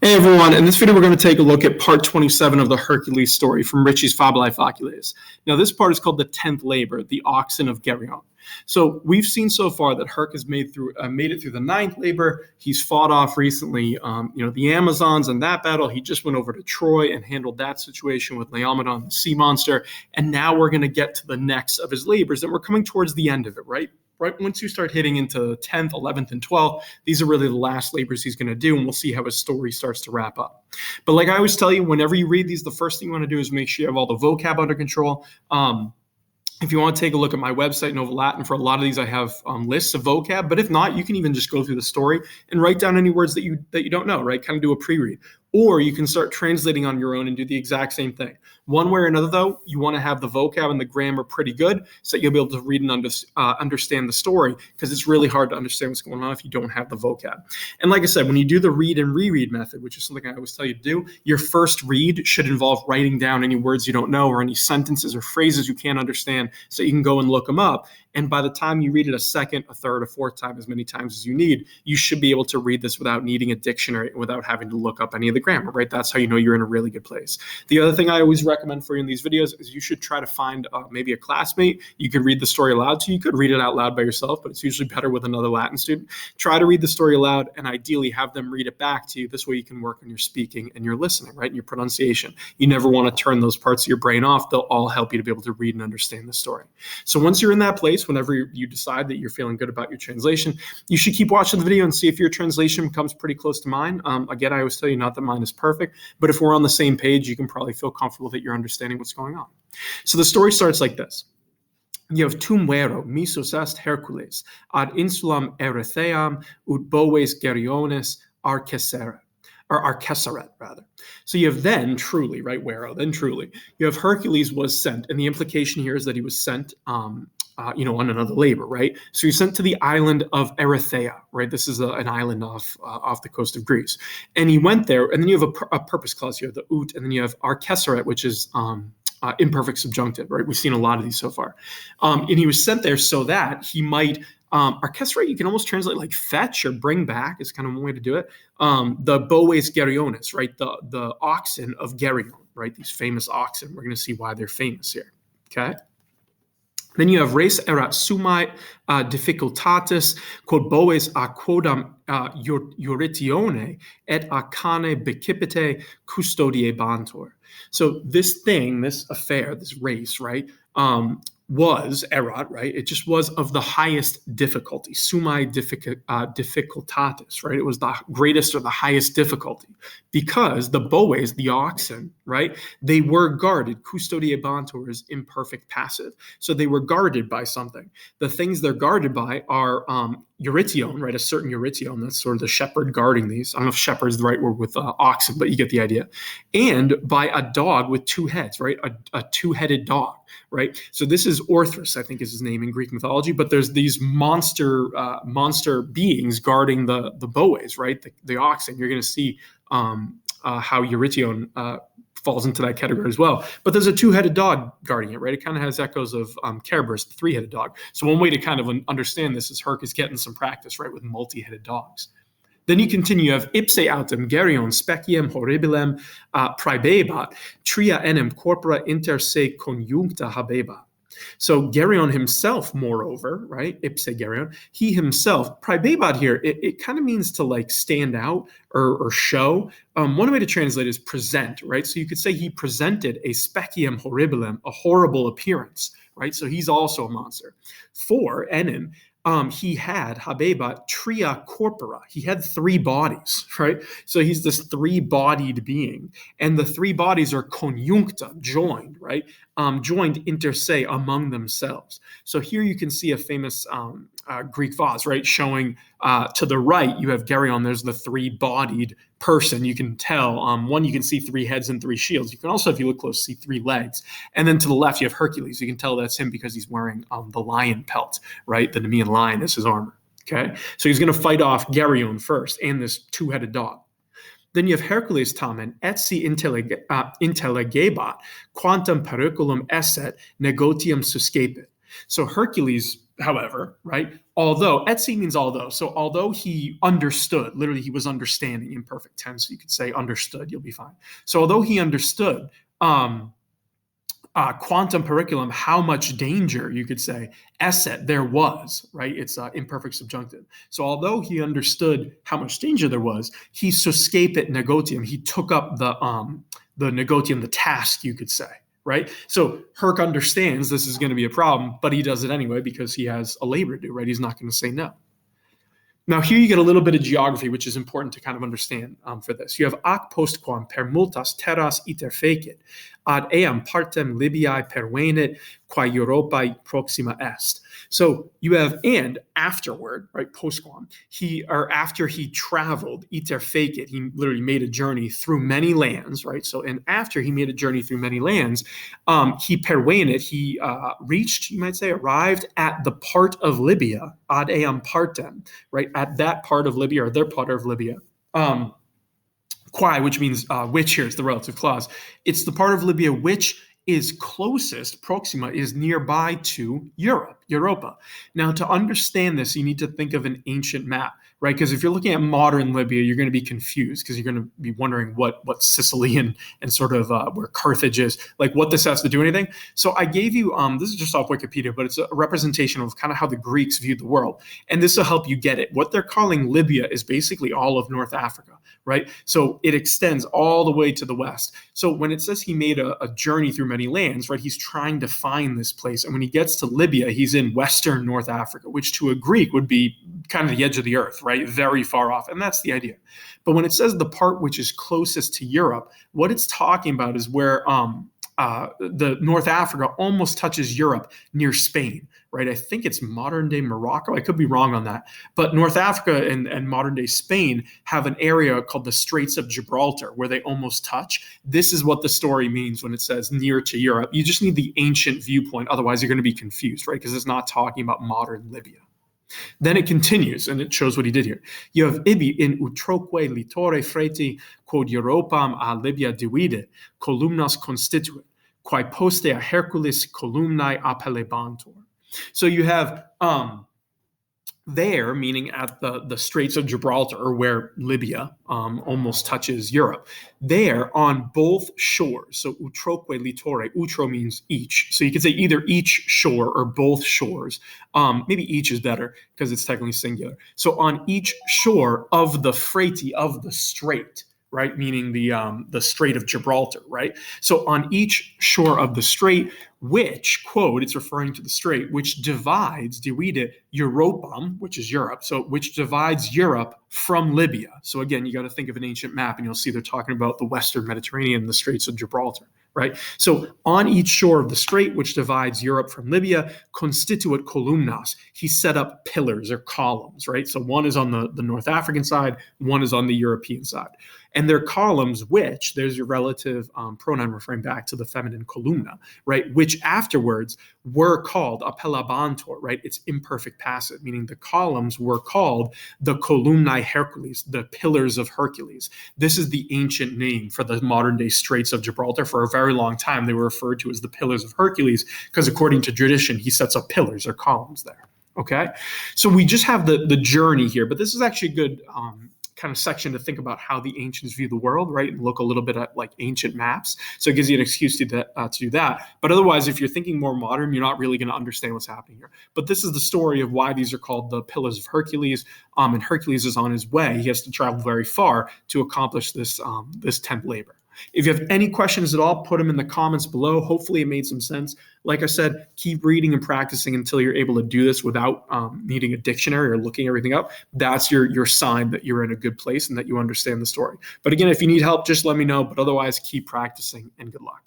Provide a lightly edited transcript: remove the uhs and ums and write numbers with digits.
Hey everyone, in this video we're going to take a look at part 27 of the Hercules story from Ritchie's Fabulae Faciles. Now this part is called the 10th labor, the Oxen of Geryon. So we've seen so far that Herc has made it through the 9th labor. He's fought off recently the Amazons in that battle. He just went over to Troy and handled that situation with Laomedon, the sea monster. And now we're going to get to the next of his labors, and we're coming towards the end of it, right? Right once you start hitting into 10th, 11th, and 12th, these are really the last labors he's going to do, and we'll see how his story starts to wrap up. But like I always tell you, whenever you read these, the first thing you want to do is make sure you have all the vocab under control. If you want to take a look at my website, Nova Latin, for a lot of these I have lists of vocab, but if not, you can even just go through the story and write down any words that you don't know, right? Kind of do a pre-read. Or you can start translating on your own and do the exact same thing. One way or another, though, you want to have the vocab and the grammar pretty good so that you'll be able to read and understand the story, because it's really hard to understand what's going on if you don't have the vocab. And like I said, when you do the read and reread method, which is something I always tell you to do, your first read should involve writing down any words you don't know or any sentences or phrases you can't understand so you can go and look them up. And by the time you read it a second, a third, a fourth time, as many times as you need, you should be able to read this without needing a dictionary and without having to look up any of the grammar, right? That's how you know you're in a really good place. The other thing I always recommend for you in these videos is you should try to find maybe a classmate you could read the story aloud to. You could read it out loud by yourself, but it's usually better with another Latin student. Try to read the story aloud and ideally have them read it back to you. This way you can work on your speaking and your listening, right? And your pronunciation. You never want to turn those parts of your brain off. They'll all help you to be able to read and understand the story. So once you're in that place, whenever you decide that you're feeling good about your translation, you should keep watching the video and see if your translation comes pretty close to mine. Again, I always tell you not that mine is perfect, but if we're on the same page, you can probably feel comfortable that you're understanding what's going on. So the story starts like this. You have tum vero misus est Hercules ad insulam Erytheam ut boves Geryones arceseret. Or Arceseret, rather. So you have then truly, right, Vero, then truly. You have Hercules was sent, and the implication here is that he was sent on another labor, right? So he's sent to the island of Erythea, right? This is an island off the coast of Greece. And he went there, and then you have a purpose clause here, the ut, and then you have Arceseret, which is imperfect subjunctive, right? We've seen a lot of these so far. And he was sent there so that he might Arceseret, you can almost translate like fetch or bring back is kind of one way to do it. The boves Geryones, right? The oxen of Geryon, right? These famous oxen. We're going to see why they're famous here. Okay. Then you have res erat sumai difficultatis quod boves a quodam Euritione et a cane becipite custodie bantor. So this thing, this affair, this race, right? Was erat, right? It just was of the highest difficulty, sumai difficultatis, right? It was the greatest or the highest difficulty because the boves, the oxen, right? They were guarded. Custodie bantor is imperfect passive. So they were guarded by something. The things they're guarded by are Eurytion, right? A certain Eurytion, that's sort of the shepherd guarding these. I don't know if shepherd is the right word with oxen, but you get the idea. And by a dog with two heads, right? A two-headed dog, right? So this is Orthrus, I think is his name in Greek mythology, but there's these monster beings guarding the boves, right? The oxen. You're going to see how Eurytion falls into that category as well. But there's a two-headed dog guarding it, right? It kind of has echoes of Cerberus, the three-headed dog. So one way to kind of understand this is Herc is getting some practice, right, with multi-headed dogs. Then you continue, you have ipse autem Geryon speciem horribilem praebebat, tria enem corpora inter se conjuncta habebat. So Geryon himself, moreover, right, ipse Geryon, he himself, praebebat here, it kind of means to like stand out or show. One way to translate is present, right? So you could say he presented a speciem horribilem, a horrible appearance, right? So he's also a monster. For enem, he had habebat tria corpora. He had three bodies, right? So he's this three-bodied being, and the three bodies are conjuncta, joined, right? Joined inter se, among themselves. So here you can see a famous Greek vase, right? Showing to the right, you have Geryon. There's the three-bodied person. You can tell, one, you can see three heads and three shields. You can also, if you look close, see three legs. And then to the left, you have Hercules. You can tell that's him because he's wearing the lion pelt, right? The Nemean lion is his armor, okay? So he's going to fight off Geryon first and this two-headed dog. Then you have Hercules tamen etsi intelligebat quantum periculum esset negotium suscepit. So Hercules however, right? Although, etsi means although. So although he understood, literally he was understanding in perfect tense. So you could say understood, you'll be fine. So although he understood quantum periculum, how much danger, you could say, esset there was, right? It's imperfect subjunctive. So although he understood how much danger there was, he suscepit negotium. He took up the negotium, the task, you could say, right? So Herc understands this is going to be a problem, but he does it anyway because he has a labor to do, right? He's not going to say no. Now here you get a little bit of geography, which is important to kind of understand for this. You have ac postquam per multas terras iter fecit, ad eam partem Libyae pervenit, qua Europae proxima est. So you have and afterward, right, postquam, after he traveled, iter fecit, he literally made a journey through many lands, right? So, and after he made a journey through many lands, he pervenit, he reached, you might say, arrived at the part of Libya, ad eam partem, right, at that part of Libya, or their part of Libya. Quae, which means which, here is the relative clause. It's the part of Libya which is closest, proxima, is nearby to Europe, Europa. Now, to understand this, you need to think of an ancient map, right? Because if you're looking at modern Libya, you're going to be confused because you're going to be wondering what Sicily and sort of where Carthage is, like what this has to do anything. So I gave you, this is just off Wikipedia, but it's a representation of kind of how the Greeks viewed the world. And this will help you get it. What they're calling Libya is basically all of North Africa, right? So it extends all the way to the west. So when it says he made a journey through many lands, right, he's trying to find this place. And when he gets to Libya, he's in Western North Africa, which to a Greek would be kind of the edge of the earth, right? Very far off. And that's the idea. But when it says the part which is closest to Europe, what it's talking about is where the North Africa almost touches Europe near Spain, right? I think it's modern day Morocco. I could be wrong on that. But North Africa and modern day Spain have an area called the Straits of Gibraltar where they almost touch. This is what the story means when it says near to Europe. You just need the ancient viewpoint. Otherwise, you're going to be confused, right? Because it's not talking about modern Libya. Then it continues, and it shows what he did here. You have ibi in utroque litore freti quod Europam a Libya divide, columnas constituit, quae poste a Hercules columnae appellebantur. So you have there, meaning at the Straits of Gibraltar, or where Libya almost touches Europe, there on both shores. So utroque litore, utro means each. So you could say either each shore or both shores. Maybe each is better because it's technically singular. So on each shore of the freti, of the strait, right? Meaning the Strait of Gibraltar, right? So on each shore of the strait, which, quote, it's referring to the strait, which divides, divide, Europam, which is Europe, so which divides Europe from Libya. So again, you got to think of an ancient map, and you'll see they're talking about the Western Mediterranean, the Straits of Gibraltar, right? So on each shore of the strait, which divides Europe from Libya, constituit columnas. He set up pillars or columns, right? So one is on the North African side, one is on the European side. And they're columns which, there's your relative pronoun referring back to the feminine columna, right? Which afterwards were called appellabantur, right? It's imperfect passive, meaning the columns were called the columnae Hercules, the pillars of Hercules. This is the ancient name for the modern day Straits of Gibraltar. For a very long time, they were referred to as the pillars of Hercules because according to tradition, he sets up pillars or columns there. Okay, so we just have the journey here, but this is actually a good kind of section to think about how the ancients view the world, right? And look a little bit at like ancient maps. So it gives you an excuse to do that. But otherwise, if you're thinking more modern, you're not really going to understand what's happening here. But this is the story of why these are called the Pillars of Hercules. And Hercules is on his way. He has to travel very far to accomplish this 10th labor. If you have any questions at all, put them in the comments below. Hopefully it made some sense. Like I said, keep reading and practicing until you're able to do this without needing a dictionary or looking everything up. That's your sign that you're in a good place and that you understand the story. But again, if you need help, just let me know. But otherwise, keep practicing and good luck.